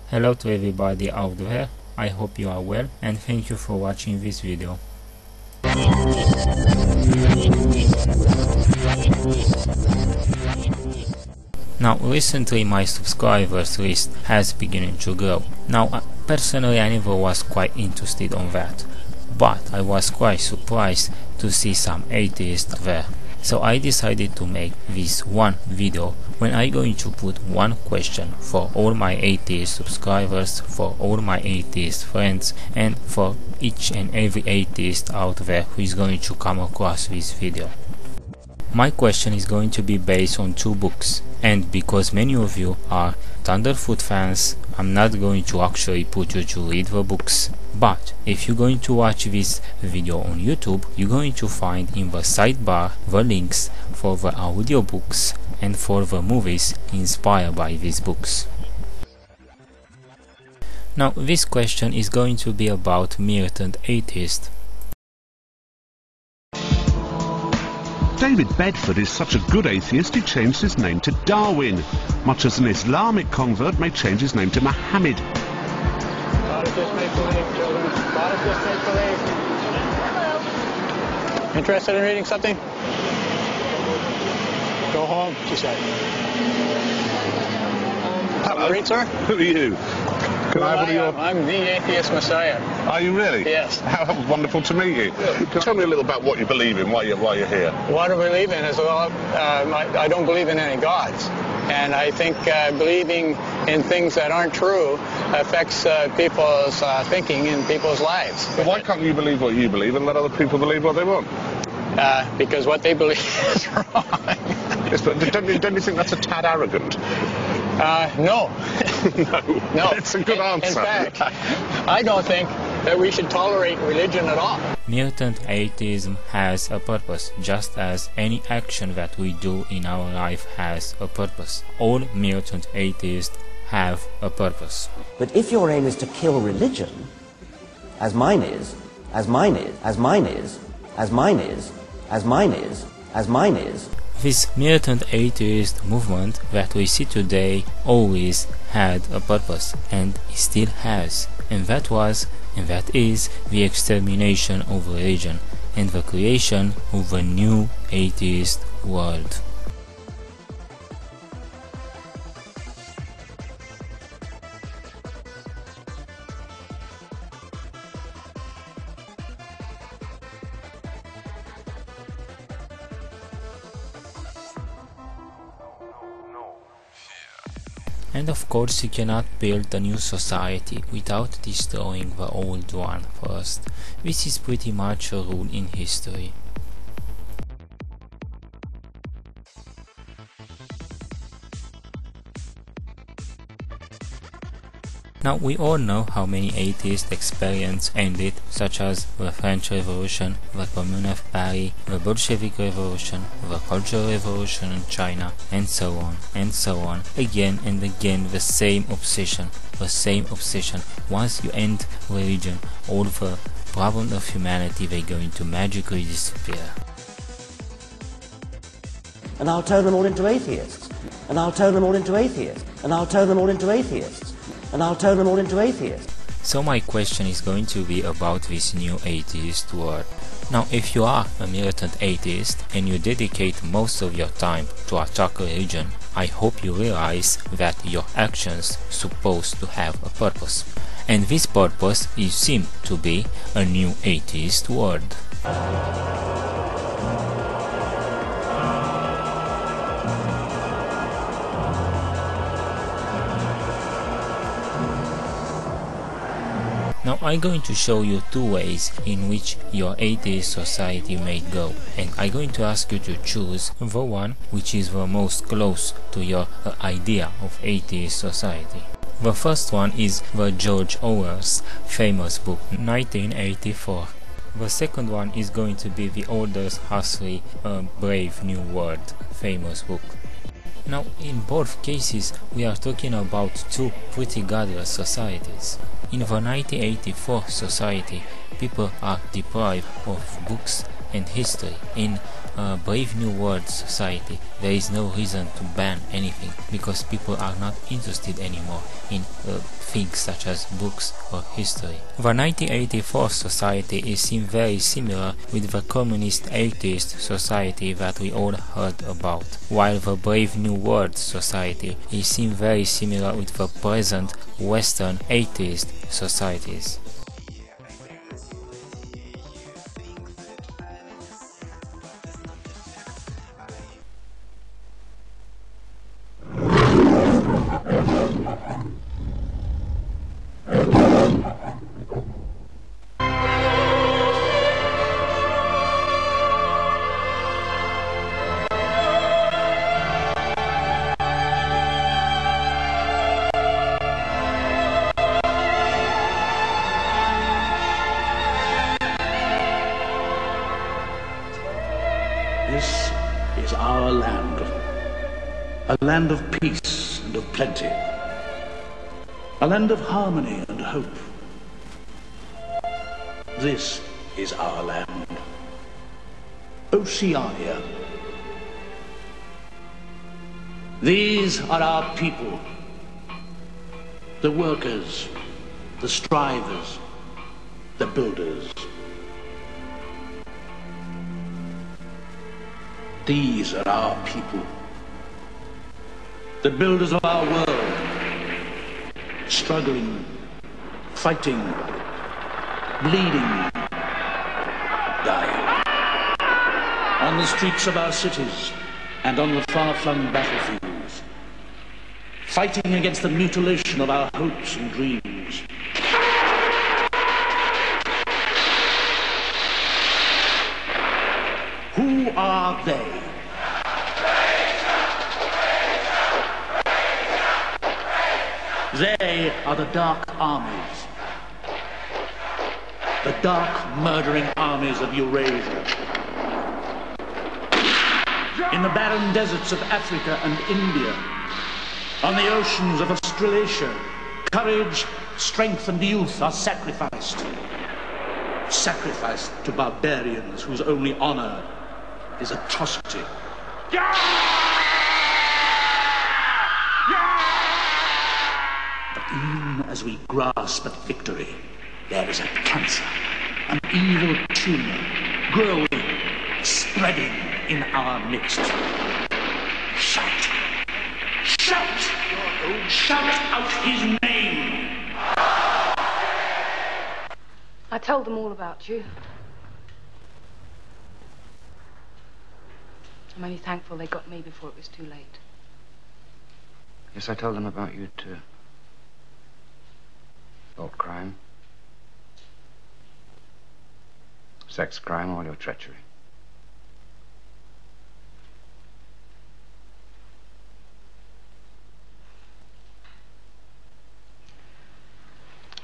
Hello to everybody out there, I hope you are well and thank you for watching this video. Now recently my subscribers list has beginning to grow. Now personally I never was quite interested on that, but I was quite surprised to see some atheists there. So I decided to make this one video when I'm going to put one question for all my atheist subscribers, for all my atheist friends, and for each and every atheist out there who is going to come across this video. My question is going to be based on two books, and because many of you are Thunderfoot fans, I'm not going to actually put you to read the books. But if you're going to watch this video on YouTube, you're going to find in the sidebar the links for the audiobooks and for the movies inspired by these books. Now this question is going to be about militant atheist. David Bedford is such a good atheist he changed his name to Darwin, much as an Islamic convert may change his name to Muhammad. Interested in reading something? Go home, she said. Hello. Read, sir? Who are you? Can I have one of your... I'm the atheist messiah. Are you really? Yes. How wonderful to meet you. Tell me a little about what you believe in, why you're here. What I believe in is, well, I don't believe in any gods. And I think believing in things that aren't true affects people's thinking in people's lives. But why can't you believe what you believe and let other people believe what they want? Because what they believe is wrong. Yes, but don't you think that's a tad arrogant? No. No. It's a good answer. In fact, I don't think that we should tolerate religion at all. Militant atheism has a purpose, just as any action that we do in our life has a purpose. All militant atheists have a purpose. But if your aim is to kill religion, as mine is, as mine is, as mine is, as mine is, as mine is, as mine is, this militant atheist movement that we see today always had a purpose, and it still has, and that is the extermination of religion and the creation of a new atheist world. And of course you cannot build a new society without destroying the old one first. This is pretty much a rule in history. Now we all know how many atheist experiences ended, such as the French Revolution, the Commune of Paris, the Bolshevik Revolution, the Cultural Revolution in China, and so on, and so on. Again and again the same obsession, Once you end religion, all the problems of humanity they're going to magically disappear. and I'll turn them all into atheists, and I'll turn them all into atheists, and I'll turn them all into atheists, and I'll turn them all into atheists. So my question is going to be about this new atheist world. Now, if you are a militant atheist and you dedicate most of your time to attack religion, I hope you realize that your actions supposed to have a purpose. And this purpose is seem to be a new atheist world. Now I'm going to show you two ways in which your atheist society may go, and I'm going to ask you to choose the one which is the most close to your idea of atheist society. The first one is the George-Orwell's famous book 1984. The second one is going to be the Aldous Huxley A Brave New World famous book. Now in both cases we are talking about two pretty godless societies. In the 1984 society, people are deprived of books and history. In a Brave New World society, there is no reason to ban anything because people are not interested anymore in things such as books or history. The 1984 society is seen very similar with the communist atheist society that we all heard about, while the Brave New World society is seen very similar with the present Western atheist societies. This is our land, a land of peace and of plenty, a land of harmony and hope. This is our land, Oceania. These are our people, the workers, the strivers, the builders. These are our people, the builders of our world, struggling, fighting, bleeding, dying. On the streets of our cities and on the far-flung battlefields, fighting against the mutilation of our hopes and dreams. Who are they? They are the dark armies. The dark, murdering armies of Eurasia. In the barren deserts of Africa and India, on the oceans of Australasia, courage, strength, and youth are sacrificed. Sacrificed to barbarians whose only honor is atrocity. But even as we grasp at victory, there is a cancer, an evil tumor, growing, spreading in our midst. Shout! Shout! Shout out his name! I told them all about you. I'm only thankful they got me before it was too late. Yes, I told them about you too. Thought crime. Sex crime, all your treachery.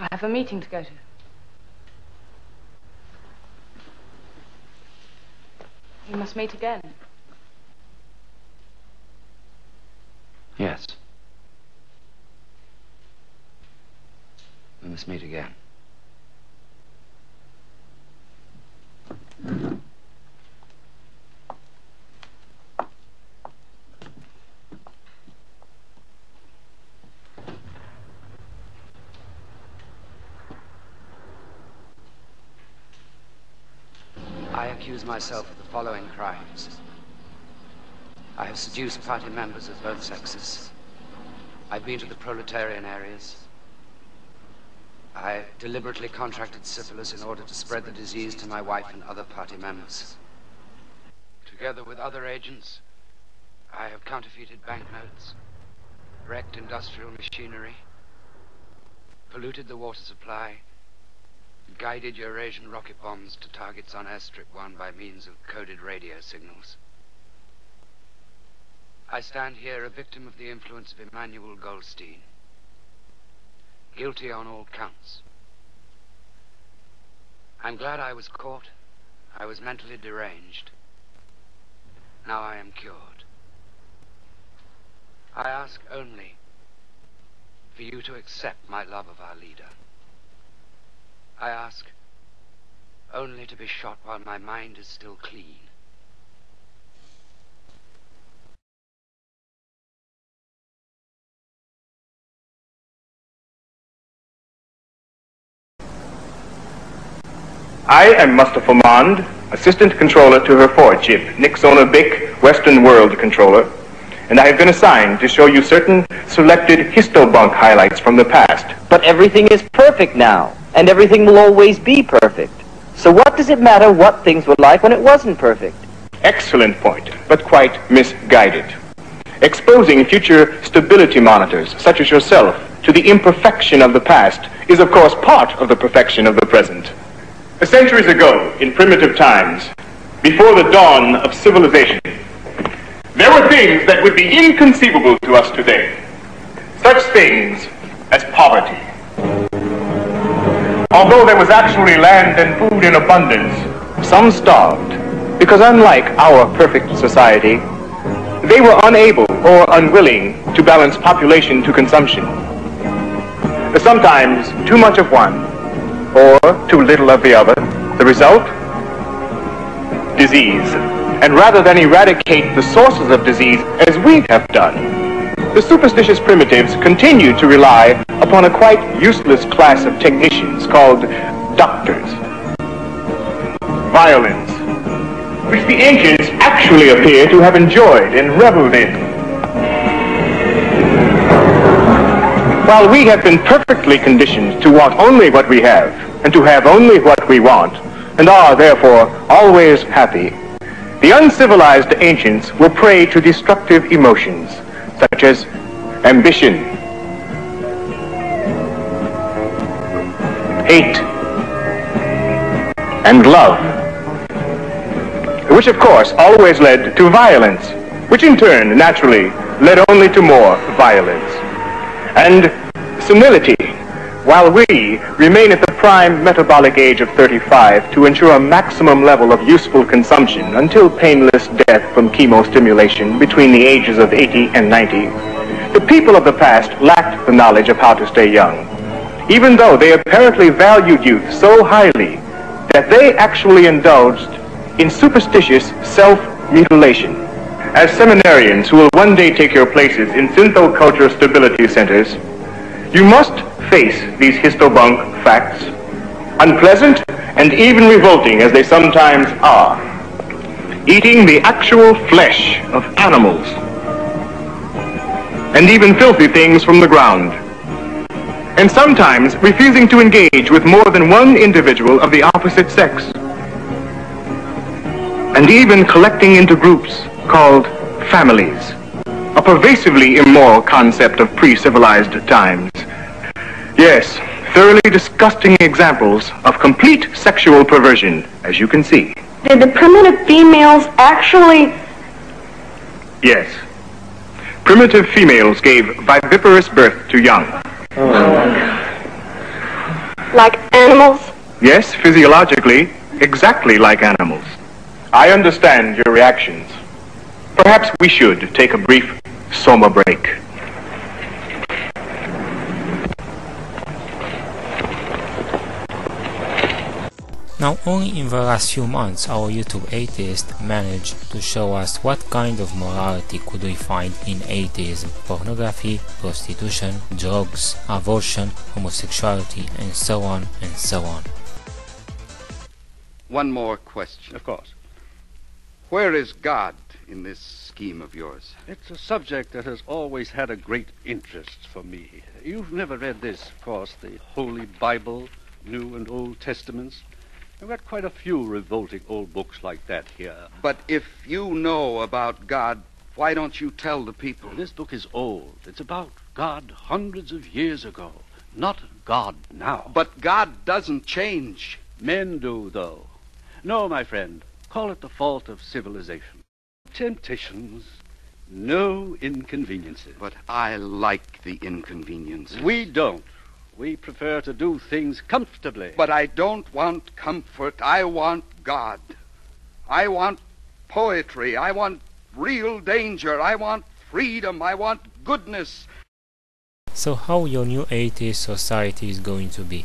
I have a meeting to go to. We must meet again. Yes. We must meet again. I accuse myself of the following crimes. I have seduced party members of both sexes. I've been to the proletarian areas. I deliberately contracted syphilis in order to spread the disease to my wife and other party members. Together with other agents, I have counterfeited banknotes, wrecked industrial machinery, polluted the water supply, guided Eurasian rocket bombs to targets on Airstrip 1 by means of coded radio signals. I stand here a victim of the influence of Emmanuel Goldstein, guilty on all counts. I'm glad I was caught. I was mentally deranged. Now I am cured. I ask only for you to accept my love of our leader. task, only to be shot while my mind is still clean. I am Mustafa Mond, Assistant Controller to her forward ship, Nixona Bic, Western World Controller, and I have been assigned to show you certain selected histobunk highlights from the past. But everything is perfect now, and everything will always be perfect. So what does it matter what things were like when it wasn't perfect? Excellent point, but quite misguided. Exposing future stability monitors, such as yourself, to the imperfection of the past is of course part of the perfection of the present. Centuries ago, in primitive times, before the dawn of civilization, there were things that would be inconceivable to us today. Such things as poverty. Although there was actually land and food in abundance, some starved, because unlike our perfect society, they were unable or unwilling to balance population to consumption. Sometimes too much of one, or too little of the other. The result? Disease. And rather than eradicate the sources of disease as we have done, the superstitious primitives continued to rely upon a quite useless class of technicians called doctors. Violence, which the ancients actually appear to have enjoyed and reveled in. While we have been perfectly conditioned to want only what we have, and to have only what we want, and are therefore always happy, the uncivilized ancients were prey to destructive emotions, such as ambition, hate, and love, which of course always led to violence, which in turn naturally led only to more violence. And senility, while we remain at the prime metabolic age of 35 to ensure a maximum level of useful consumption until painless death from chemostimulation between the ages of 80 and 90, the people of the past lacked the knowledge of how to stay young, even though they apparently valued youth so highly that they actually indulged in superstitious self-mutilation. As seminarians who will one day take your places in synthoculture stability centers, you must face these histobunk facts, unpleasant and even revolting as they sometimes are. Eating the actual flesh of animals, and even filthy things from the ground, and sometimes refusing to engage with more than one individual of the opposite sex, and even collecting into groups called families, a pervasively immoral concept of pre-civilized times. Yes, thoroughly disgusting examples of complete sexual perversion, as you can see. Did the primitive females actually... Yes. Primitive females gave viviparous birth to young. Like animals? Yes, physiologically, exactly like animals. I understand your reactions. Perhaps we should take a brief soma break. Now, only in the last few months our YouTube atheist managed to show us what kind of morality could we find in atheism: pornography, prostitution, drugs, abortion, homosexuality, and so on and so on. One more question. Of course. Where is God in this scheme of yours? It's a subject that has always had a great interest for me. You've never read this, of course, the Holy Bible, New and Old Testaments. I've got quite a few revolting old books like that here. But if you know about God, why don't you tell the people? This book is old. It's about God hundreds of years ago, not God now. But God doesn't change. Men do, though. No, my friend, call it the fault of civilization. Temptations, no inconveniences. But I like the inconveniences. We don't. We prefer to do things comfortably. But I don't want comfort. I want God. I want poetry. I want real danger. I want freedom. I want goodness. So how your new atheist society is going to be?